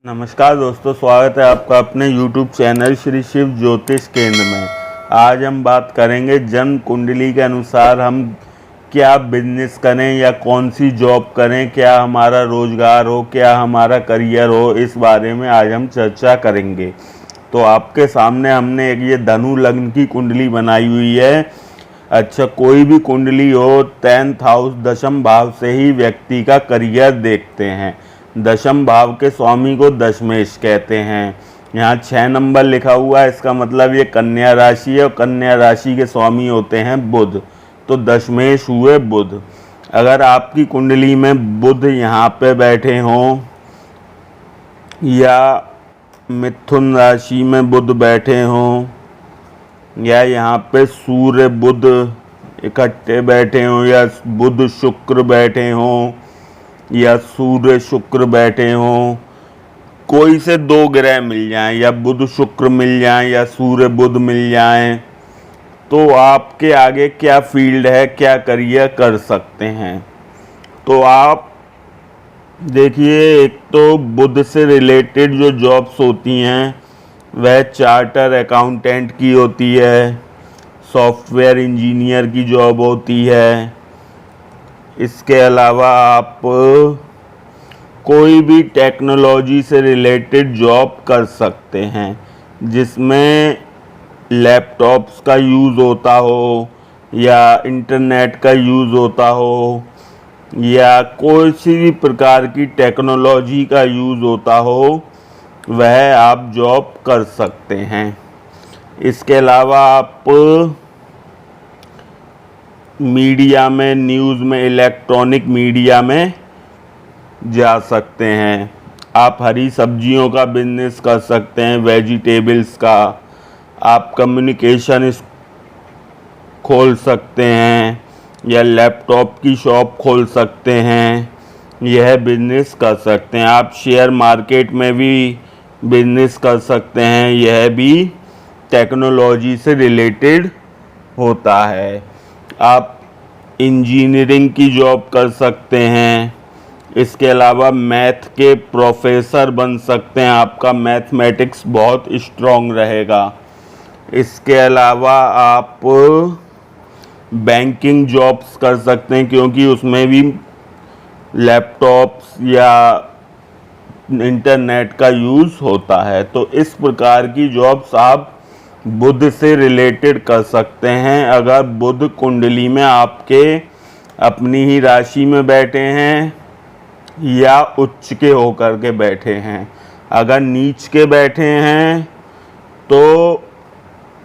नमस्कार दोस्तों, स्वागत है आपका अपने YouTube चैनल श्री शिव ज्योतिष केंद्र में। आज हम बात करेंगे जन्म कुंडली के अनुसार हम क्या बिजनेस करें या कौन सी जॉब करें, क्या हमारा रोजगार हो, क्या हमारा करियर हो। इस बारे में आज हम चर्चा करेंगे। तो आपके सामने हमने एक ये धनु लग्न की कुंडली बनाई हुई है। अच्छा, कोई भी कुंडली हो 10th हाउस दशम भाव से ही व्यक्ति का करियर देखते हैं। दशम भाव के स्वामी को दशमेश कहते हैं। यहाँ 6 नंबर लिखा हुआ है, इसका मतलब ये कन्या राशि है और कन्या राशि के स्वामी होते हैं बुध। तो दशमेश हुए बुध। अगर आपकी कुंडली में बुध यहाँ पे बैठे हों या मिथुन राशि में बुध बैठे हों या यहाँ पे सूर्य बुध इकट्ठे बैठे हों या बुध शुक्र बैठे हों या सूर्य शुक्र बैठे हों, कोई से 2 ग्रह मिल जाएं या बुध शुक्र मिल जाएं या सूर्य बुध मिल जाएं, तो आपके आगे क्या फील्ड है, क्या करियर कर सकते हैं। तो आप देखिए, एक तो बुध से रिलेटेड जो जॉब्स होती हैं वह चार्टर अकाउंटेंट की होती है, सॉफ्टवेयर इंजीनियर की जॉब होती है। इसके अलावा आप कोई भी टेक्नोलॉजी से रिलेटेड जॉब कर सकते हैं जिसमें लैपटॉप्स का यूज़ होता हो या इंटरनेट का यूज़ होता हो या कोई सी भी प्रकार की टेक्नोलॉजी का यूज़ होता हो, वह आप जॉब कर सकते हैं। इसके अलावा आप मीडिया में, न्यूज़ में, इलेक्ट्रॉनिक मीडिया में जा सकते हैं। आप हरी सब्जियों का बिजनेस कर सकते हैं, वेजिटेबल्स का। आप कम्युनिकेशन खोल सकते हैं या लैपटॉप की शॉप खोल सकते हैं, यह बिजनेस कर सकते हैं। आप शेयर मार्केट में भी बिजनेस कर सकते हैं, यह भी टेक्नोलॉजी से रिलेटेड होता है। आप इंजीनियरिंग की जॉब कर सकते हैं। इसके अलावा मैथ के प्रोफेसर बन सकते हैं, आपका मैथमेटिक्स बहुत स्ट्रॉन्ग रहेगा। इसके अलावा आप बैंकिंग जॉब्स कर सकते हैं क्योंकि उसमें भी लैपटॉप्स या इंटरनेट का यूज़ होता है। तो इस प्रकार की जॉब्स आप बुध से रिलेटेड कर सकते हैं। अगर बुध कुंडली में आपके अपनी ही राशि में बैठे हैं या उच्च के होकर के बैठे हैं। अगर नीच के बैठे हैं तो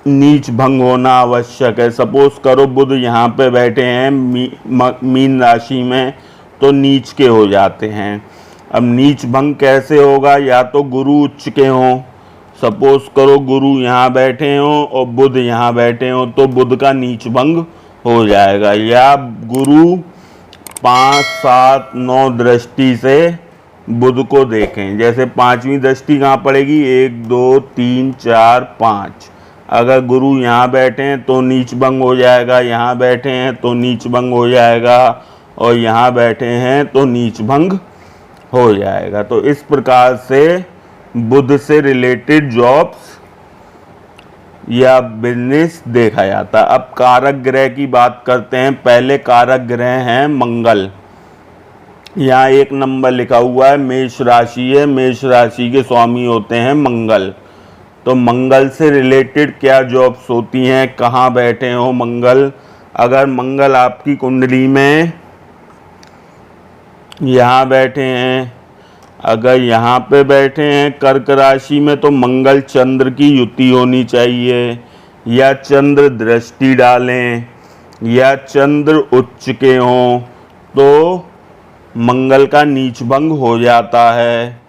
नीच भंग होना आवश्यक है। सपोज करो बुध यहाँ पे बैठे हैं मीन राशि में, तो नीच के हो जाते हैं। अब नीच भंग कैसे होगा? या तो गुरु उच्च के हों, सपोज करो गुरु यहाँ बैठे हों और बुध यहाँ बैठे हों, तो बुध का नीच भंग हो जाएगा। या गुरु 5, 7, 9 दृष्टि से बुध को देखें। जैसे 5वीं दृष्टि कहाँ पड़ेगी? 1, 2, 3, 4, 5। अगर गुरु यहाँ बैठे हैं तो नीच भंग हो जाएगा, यहाँ बैठे हैं तो नीच भंग हो जाएगा और यहाँ बैठे हैं तो नीच भंग हो जाएगा। तो इस प्रकार से बुध से रिलेटेड जॉब्स या बिजनेस देखा जाता है। अब कारक ग्रह की बात करते हैं। पहले कारक ग्रह हैं मंगल। यहाँ 1 नंबर लिखा हुआ है, मेष राशि है, मेष राशि के स्वामी होते हैं मंगल। तो मंगल से रिलेटेड क्या जॉब्स होती हैं, कहाँ बैठे हो मंगल? अगर मंगल आपकी कुंडली में यहाँ बैठे हैं, अगर यहाँ पे बैठे हैं कर्क राशि में, तो मंगल चंद्र की युति होनी चाहिए या चंद्र दृष्टि डालें या चंद्र उच्च के हों, तो मंगल का नीच भंग हो जाता है।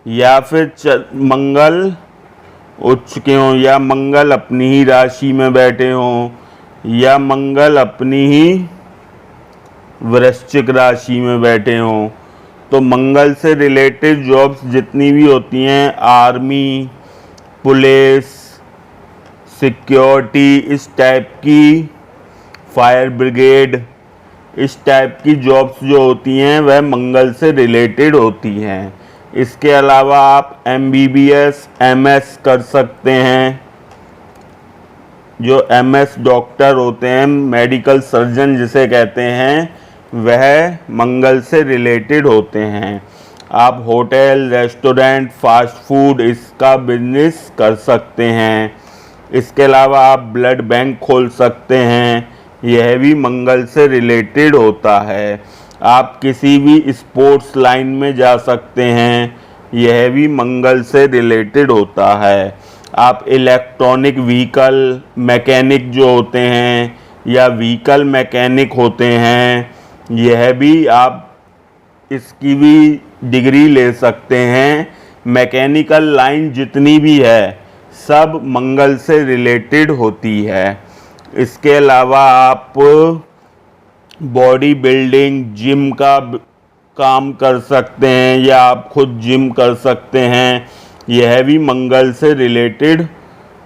या फिर मंगल उच्च के हों या मंगल अपनी ही राशि में बैठे हों या मंगल अपनी ही वृश्चिक राशि में बैठे हों, तो मंगल से रिलेटेड जॉब्स जितनी भी होती हैं, आर्मी, पुलिस, सिक्योरिटी, इस टाइप की, फायर ब्रिगेड, इस टाइप की जॉब्स जो होती हैं वह मंगल से रिलेटेड होती हैं। इसके अलावा आप MBBS MS कर सकते हैं। जो MS डॉक्टर होते हैं, मेडिकल सर्जन जिसे कहते हैं, वह मंगल से रिलेटेड होते हैं। आप होटल, रेस्टोरेंट, फास्ट फूड इसका बिजनेस कर सकते हैं। इसके अलावा आप ब्लड बैंक खोल सकते हैं, यह भी मंगल से रिलेटेड होता है। आप किसी भी स्पोर्ट्स लाइन में जा सकते हैं, यह भी मंगल से रिलेटेड होता है। आप इलेक्ट्रॉनिक व्हीकल मैकेनिक जो होते हैं या व्हीकल मैकेनिक होते हैं, यह भी आप इसकी भी डिग्री ले सकते हैं। मैकेनिकल लाइन जितनी भी है सब मंगल से रिलेटेड होती है। इसके अलावा आप बॉडी बिल्डिंग, जिम का काम कर सकते हैं या आप खुद जिम कर सकते हैं, यह भी मंगल से रिलेटेड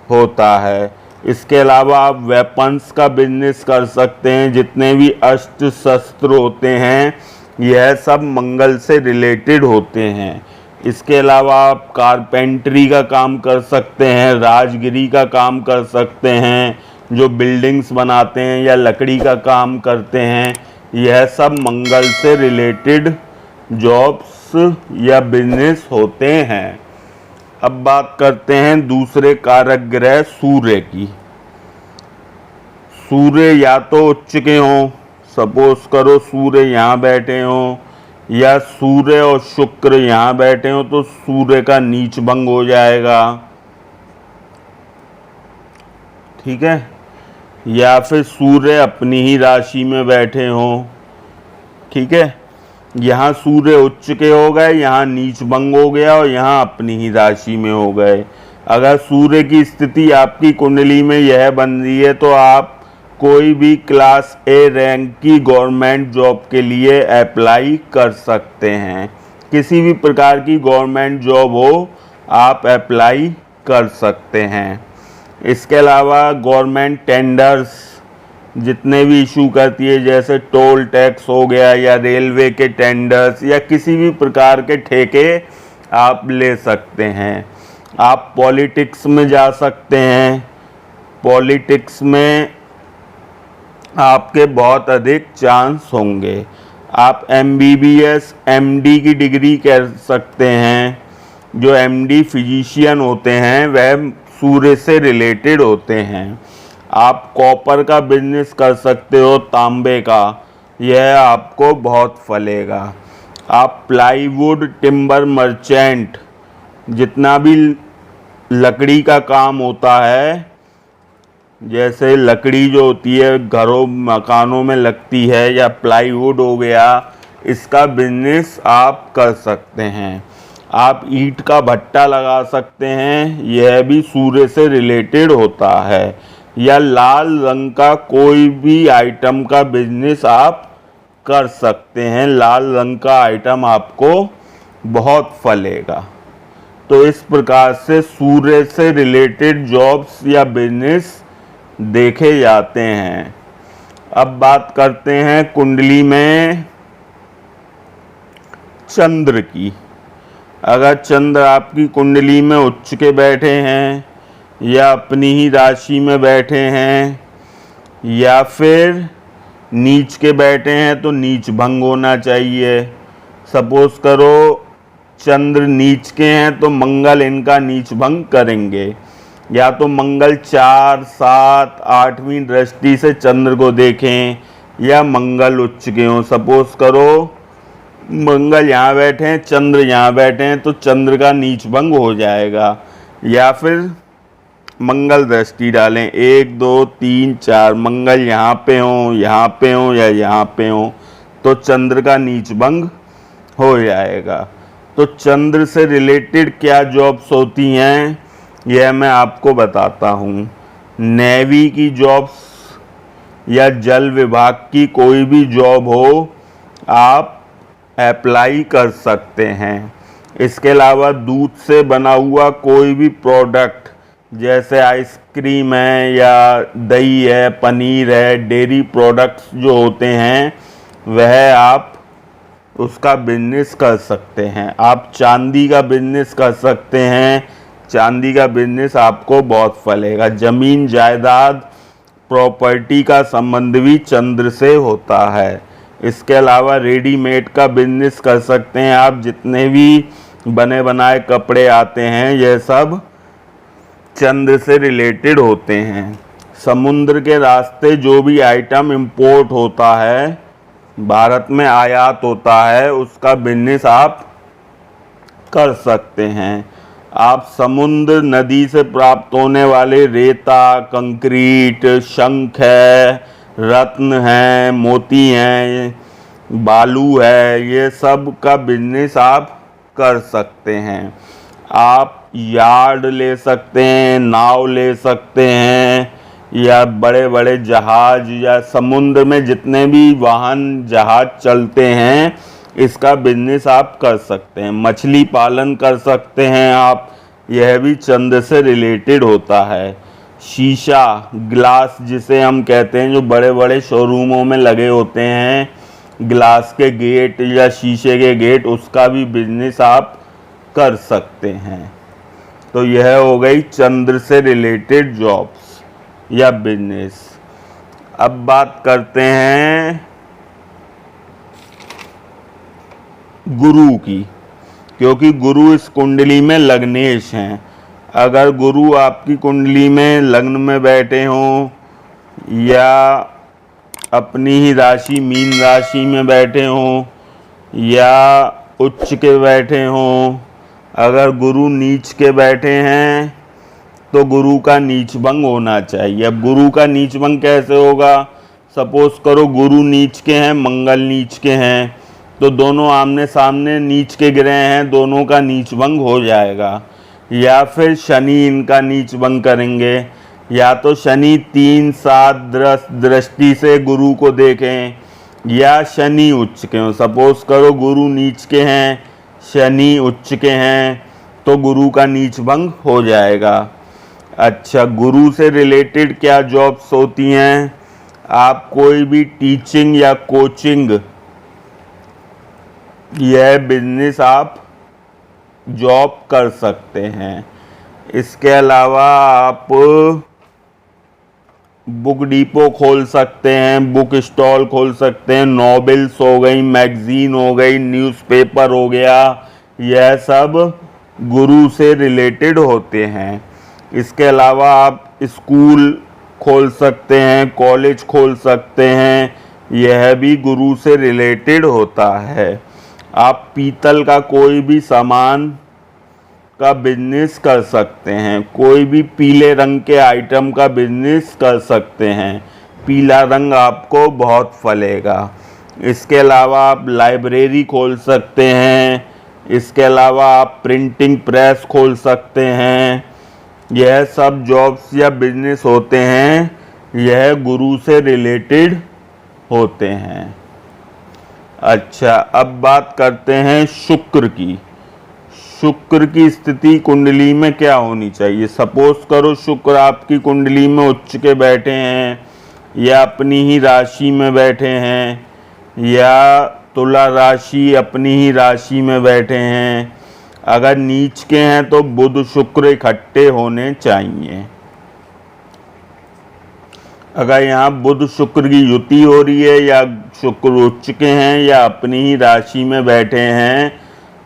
होता है। इसके अलावा आप वेपन्स का बिजनेस कर सकते हैं, जितने भी अस्त्र शस्त्र होते हैं यह सब मंगल से रिलेटेड होते हैं। इसके अलावा आप कारपेंटरी का काम कर सकते हैं, राजगिरी का काम कर सकते हैं, जो बिल्डिंग्स बनाते हैं या लकड़ी का काम करते हैं, यह सब मंगल से रिलेटेड जॉब्स या बिजनेस होते हैं। अब बात करते हैं दूसरे कारक ग्रह सूर्य की। सूर्य या तो उच्च के हों, सपोज करो सूर्य यहाँ बैठे हों, या सूर्य और शुक्र यहाँ बैठे हों तो सूर्य का नीच भंग हो जाएगा, ठीक है। या फिर सूर्य अपनी ही राशि में बैठे हों, ठीक है। यहाँ सूर्य उच्च के हो गए, यहाँ नीच भंग हो गया और यहाँ अपनी ही राशि में हो गए। अगर सूर्य की स्थिति आपकी कुंडली में यह बन रही है तो आप कोई भी क्लास A रैंक की गवर्नमेंट जॉब के लिए अप्लाई कर सकते हैं। किसी भी प्रकार की गवर्नमेंट जॉब हो आप अप्लाई कर सकते हैं। इसके अलावा गवर्नमेंट टेंडर्स जितने भी इशू करती है, जैसे टोल टैक्स हो गया या रेलवे के टेंडर्स या किसी भी प्रकार के ठेके आप ले सकते हैं। आप पॉलिटिक्स में जा सकते हैं। पॉलिटिक्स में आपके बहुत अधिक चांस होंगे। आप MBBS MD की डिग्री कर सकते हैं। जो MD फिजिशियन होते हैं वह सूर्य से रिलेटेड होते हैं। आप कॉपर का बिजनेस कर सकते हो, तांबे का, यह आपको बहुत फलेगा। आप प्लाईवुड, टिम्बर मर्चेंट, जितना भी लकड़ी का काम होता है, जैसे लकड़ी जो होती है घरों मकानों में लगती है, या प्लाईवुड हो गया, इसका बिजनेस आप कर सकते हैं। आप ईंट का भट्टा लगा सकते हैं, यह भी सूर्य से रिलेटेड होता है। या लाल रंग का कोई भी आइटम का बिजनेस आप कर सकते हैं, लाल रंग का आइटम आपको बहुत फलेगा। तो इस प्रकार से सूर्य से रिलेटेड जॉब्स या बिजनेस देखे जाते हैं। अब बात करते हैं कुंडली में चंद्र की। अगर चंद्र आपकी कुंडली में उच्च के बैठे हैं या अपनी ही राशि में बैठे हैं या फिर नीच के बैठे हैं तो नीच भंग होना चाहिए। सपोज करो चंद्र नीच के हैं तो मंगल इनका नीच भंग करेंगे, या तो मंगल 4, 7, 8वीं दृष्टि से चंद्र को देखें, या मंगल उच्च के हों। सपोज करो मंगल यहाँ बैठे हैं, चंद्र यहाँ बैठे हैं तो चंद्र का नीच भंग हो जाएगा। या फिर मंगल दृष्टि डालें, 1, 2, 3, 4, मंगल यहाँ पे हों, यहाँ पे हों या यहाँ पे हों तो चंद्र का नीच भंग हो जाएगा। तो चंद्र से रिलेटेड क्या जॉब्स होती हैं यह मैं आपको बताता हूँ। नेवी की जॉब्स या जल विभाग की कोई भी जॉब हो आप अप्लाई कर सकते हैं। इसके अलावा दूध से बना हुआ कोई भी प्रोडक्ट, जैसे आइसक्रीम है या दही है, पनीर है, डेयरी प्रोडक्ट्स जो होते हैं वह आप उसका बिजनेस कर सकते हैं। आप चांदी का बिजनेस कर सकते हैं, चांदी का बिजनेस आपको बहुत फलेगा। ज़मीन जायदाद प्रॉपर्टी का संबंध भी चंद्र से होता है। इसके अलावा रेडीमेड का बिजनेस कर सकते हैं आप। जितने भी बने बनाए कपड़े आते हैं यह सब चंद्र से रिलेटेड होते हैं। समुद्र के रास्ते जो भी आइटम इंपोर्ट होता है, भारत में आयात होता है, उसका बिजनेस आप कर सकते हैं। आप समुद्र नदी से प्राप्त होने वाले रेता, कंक्रीट, शंख है, रत्न हैं, मोती हैं, बालू है, ये सब का बिजनेस आप कर सकते हैं। आप यार्ड ले सकते हैं, नाव ले सकते हैं, या बड़े बड़े जहाज, या समुद्र में जितने भी वाहन जहाज चलते हैं इसका बिजनेस आप कर सकते हैं। मछली पालन कर सकते हैं आप, यह भी चंद्र से रिलेटेड होता है। शीशा, ग्लास जिसे हम कहते हैं, जो बड़े बड़े शोरूमों में लगे होते हैं, ग्लास के गेट या शीशे के गेट, उसका भी बिजनेस आप कर सकते हैं। तो यह हो गई चंद्र से रिलेटेड जॉब्स या बिजनेस। अब बात करते हैं गुरु की, क्योंकि गुरु इस कुंडली में लग्नेश हैं। अगर गुरु आपकी कुंडली में लग्न में बैठे हों या अपनी ही राशि मीन राशि में बैठे हों या उच्च के बैठे हों, अगर गुरु नीच के बैठे हैं तो गुरु का नीच भंग होना चाहिए। अब गुरु का नीच भंग कैसे होगा? सपोज करो गुरु नीच के हैं, मंगल नीच के हैं, तो दोनों आमने सामने नीच के ग्रह हैं, दोनों का नीच भंग हो जाएगा। या फिर शनि इनका नीच भंग करेंगे, या तो शनि 3, 7 दृष्टि से गुरु को देखें, या शनि उच्च के हों। सपोज करो गुरु नीच के हैं, शनि उच्च के हैं, तो गुरु का नीच भंग हो जाएगा। अच्छा, गुरु से रिलेटेड क्या जॉब्स होती हैं? आप कोई भी टीचिंग या कोचिंग, यह बिजनेस आप जॉब कर सकते हैं। इसके अलावा आप बुक डिपो खोल सकते हैं, बुक स्टॉल खोल सकते हैं, नॉवेल्स हो गई, मैगजीन हो गई, न्यूज़पेपर हो गया, यह सब गुरु से रिलेटेड होते हैं। इसके अलावा आप स्कूल खोल सकते हैं, कॉलेज खोल सकते हैं, यह भी गुरु से रिलेटेड होता है। आप पीतल का कोई भी सामान का बिजनेस कर सकते हैं, कोई भी पीले रंग के आइटम का बिजनेस कर सकते हैं, पीला रंग आपको बहुत फलेगा। इसके अलावा आप लाइब्रेरी खोल सकते हैं, इसके अलावा आप प्रिंटिंग प्रेस खोल सकते हैं। यह सब जॉब्स या बिजनेस होते हैं, यह गुरु से रिलेटेड होते हैं। अच्छा, अब बात करते हैं शुक्र की। शुक्र की स्थिति कुंडली में क्या होनी चाहिए? सपोज करो शुक्र आपकी कुंडली में उच्च के बैठे हैं, या अपनी ही राशि में बैठे हैं, या तुला राशि अपनी ही राशि में बैठे हैं। अगर नीच के हैं तो बुध शुक्र इकट्ठे होने चाहिए। अगर यहाँ बुध शुक्र की युति हो रही है, या शुक्र उच्च के हैं, या अपनी ही राशि में बैठे हैं,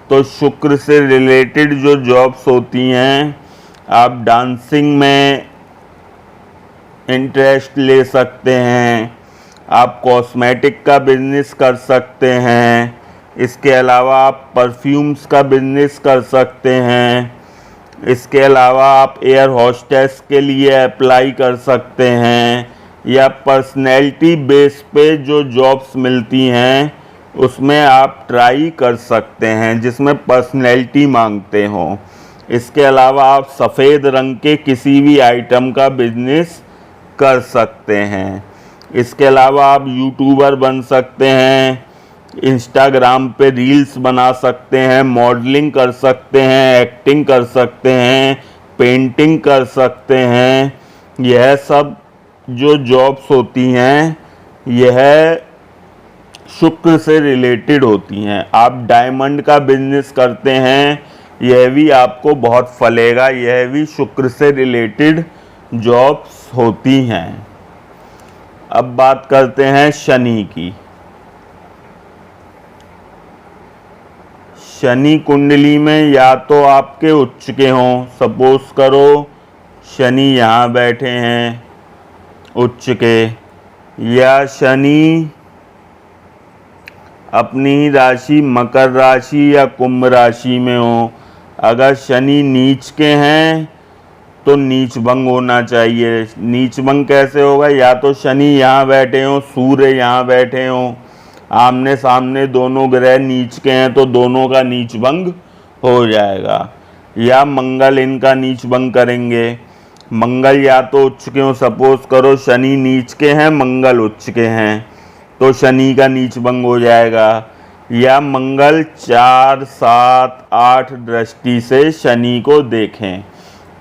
तो शुक्र से रिलेटेड जो जॉब्स होती हैं, आप डांसिंग में इंटरेस्ट ले सकते हैं, आप कॉस्मेटिक का बिजनेस कर सकते हैं, इसके अलावा आप परफ्यूम्स का बिजनेस कर सकते हैं, इसके अलावा आप एयर होस्टेस के लिए अप्लाई कर सकते हैं, या पर्सनैलिटी बेस पे जो जॉब्स मिलती हैं उसमें आप ट्राई कर सकते हैं जिसमें पर्सनैलिटी मांगते हों। इसके अलावा आप सफ़ेद रंग के किसी भी आइटम का बिजनेस कर सकते हैं। इसके अलावा आप यूट्यूबर बन सकते हैं, इंस्टाग्राम पे रील्स बना सकते हैं, मॉडलिंग कर सकते हैं, एक्टिंग कर सकते हैं, पेंटिंग कर सकते हैं। यह सब जो जॉब्स होती हैं यह शुक्र से रिलेटेड होती हैं। आप डायमंड का बिजनेस करते हैं, यह भी आपको बहुत फलेगा, यह भी शुक्र से रिलेटेड जॉब्स होती हैं। अब बात करते हैं शनि की। शनि कुंडली में या तो आपके उच्च के हों, सपोज करो शनि यहाँ बैठे हैं उच्च के, या शनि अपनी राशि मकर राशि या कुंभ राशि में हो। अगर शनि नीच के हैं तो नीच भंग होना चाहिए। नीच भंग कैसे होगा? या तो शनि यहाँ बैठे हों, सूर्य यहाँ बैठे हों, आमने सामने दोनों ग्रह नीच के हैं तो दोनों का नीच भंग हो जाएगा। या मंगल इनका नीच भंग करेंगे। मंगल या तो उच्च के हों, सपोज करो शनि नीच के हैं, मंगल उच्च के हैं, तो शनि का नीच भंग हो जाएगा। या मंगल 4, 7, 8 दृष्टि से शनि को देखें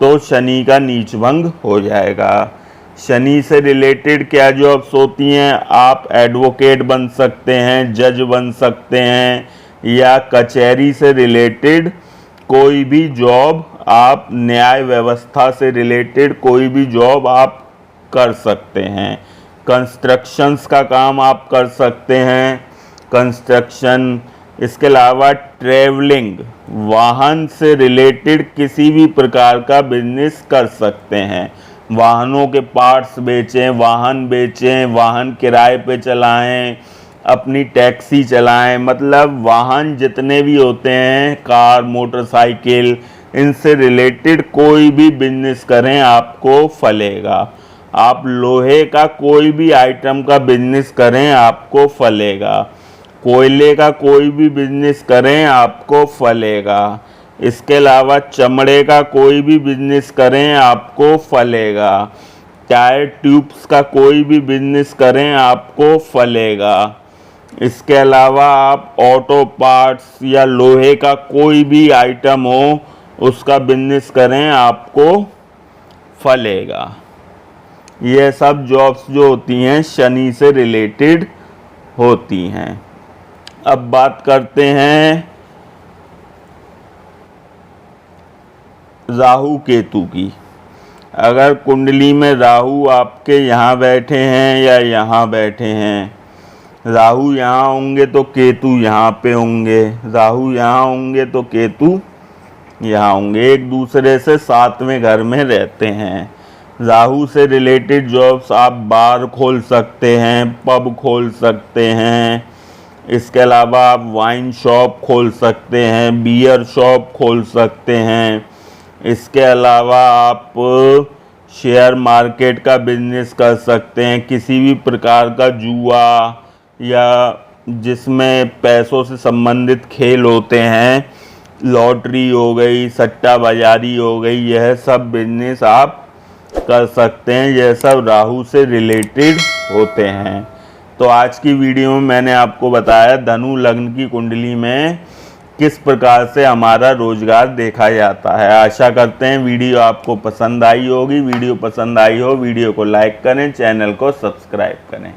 तो शनि का नीच भंग हो जाएगा। शनि से रिलेटेड क्या जॉब्स होती हैं? आप एडवोकेट बन सकते हैं, जज बन सकते हैं, या कचहरी से रिलेटेड कोई भी जॉब, आप न्याय व्यवस्था से रिलेटेड कोई भी जॉब आप कर सकते हैं। कंस्ट्रक्शंस का काम आप कर सकते हैं, कंस्ट्रक्शन। इसके अलावा ट्रैवलिंग, वाहन से रिलेटेड किसी भी प्रकार का बिजनेस कर सकते हैं। वाहनों के पार्ट्स बेचें, वाहन किराए पे चलाएं, अपनी टैक्सी चलाएं, मतलब वाहन जितने भी होते हैं, कार, मोटरसाइकिल, इनसे रिलेटेड कोई भी बिजनेस करें आपको फलेगा। आप लोहे का कोई भी आइटम का बिजनेस करें आपको फलेगा। कोयले का कोई भी बिजनेस करें आपको फलेगा। इसके अलावा चमड़े का कोई भी बिजनेस करें आपको फलेगा। टायर ट्यूब्स का कोई भी बिजनेस करें आपको फलेगा। इसके अलावा आप ऑटो पार्ट्स या लोहे का कोई भी आइटम हो उसका बिजनेस करें आपको फलेगा। ये सब जॉब्स जो होती हैं शनि से रिलेटेड होती हैं। अब बात करते हैं राहु केतु की। अगर कुंडली में राहु आपके यहाँ बैठे हैं या यहाँ बैठे हैं, राहु यहाँ होंगे तो केतु यहाँ पे होंगे, राहु यहाँ होंगे तो केतु यहाँ होंगे, एक दूसरे से सातवें घर में रहते हैं। राहु से रिलेटेड जॉब्स, आप बार खोल सकते हैं, पब खोल सकते हैं, इसके अलावा आप वाइन शॉप खोल सकते हैं, बियर शॉप खोल सकते हैं। इसके अलावा आप शेयर मार्केट का बिजनेस कर सकते हैं, किसी भी प्रकार का जुआ या जिसमें पैसों से संबंधित खेल होते हैं, लॉटरी हो गई, सट्टा बाजारी हो गई, यह सब बिजनेस आप कर सकते हैं। यह सब राहु से रिलेटेड होते हैं। तो आज की वीडियो में मैंने आपको बताया धनु लग्न की कुंडली में किस प्रकार से हमारा रोजगार देखा जाता है। आशा करते हैं वीडियो आपको पसंद आई होगी। वीडियो पसंद आई हो वीडियो को लाइक करें, चैनल को सब्सक्राइब करें।